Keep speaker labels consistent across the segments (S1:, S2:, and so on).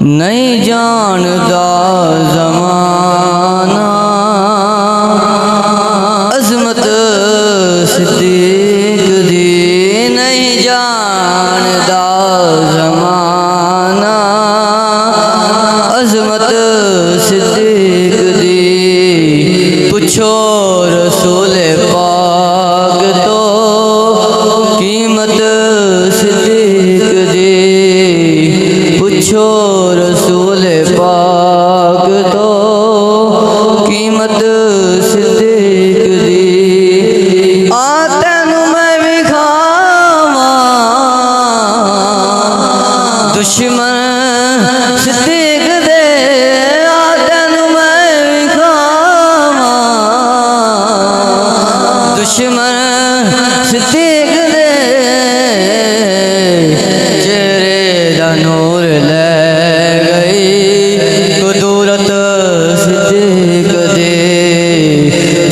S1: नहीं जानदा ज़माना अज़मत सिद्दीक़ दी। नहीं जानदा ज़माना अज़मत सिद्दीक़ दी। पुछो रसूल पाक तो कीमत सिद्दीक़ दी। पुछो रसूल पाक तो कीमत सिद्दीक़ दी। आ तैनू मैं विखावां दुश्मन सिद्दीक़ दे। आ तैनू मैं विखावां दुश्मन सिद्दीक़ दे। चेहरे दा नूर ले गई कुदरत सिद्दीक़ दे।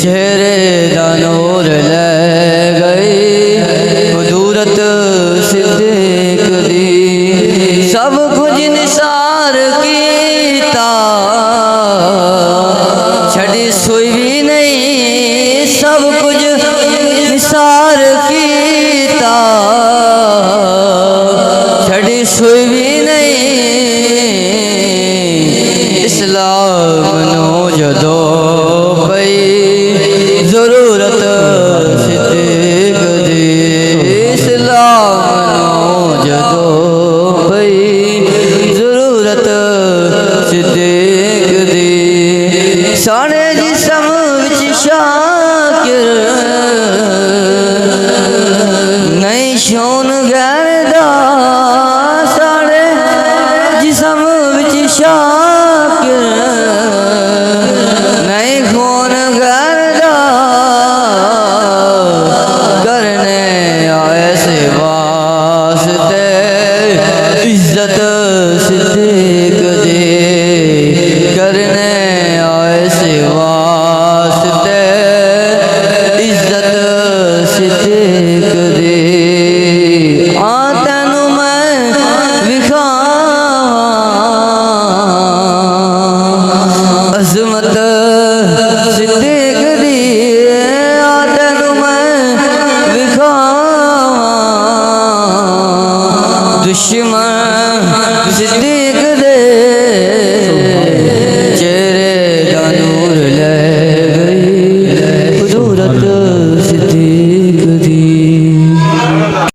S1: चेहरे दा नूर ले गई कुदरत सिद्दीक़ दी। सब कुछ निसार कीता छड़ी सुई भी नहीं। सब कुछ निसार कीता छड़ी सुई भी नहीं। इस्लाम नू जदों पई ज़रूरत सिद्दीक़ दी। इस्लाम नू जदों पई ज़रूरत सिद्दीक़ दी। साढ़े जिस्म विच शाकिर नहीं शौन गैर दा। साढ़े जिस्म विच शाकिर नहीं खून गैर दा। करने आए से वास्ते इज्जत सिद्दीक़ दी। करने आए से वास्ते इज्जत सिद्दीक़ दी। आ तैनू मैं विखावां अज़मत सिद्दीक़ दी। आ तैनू मैं विखावां दुश्मन सिद्दीक़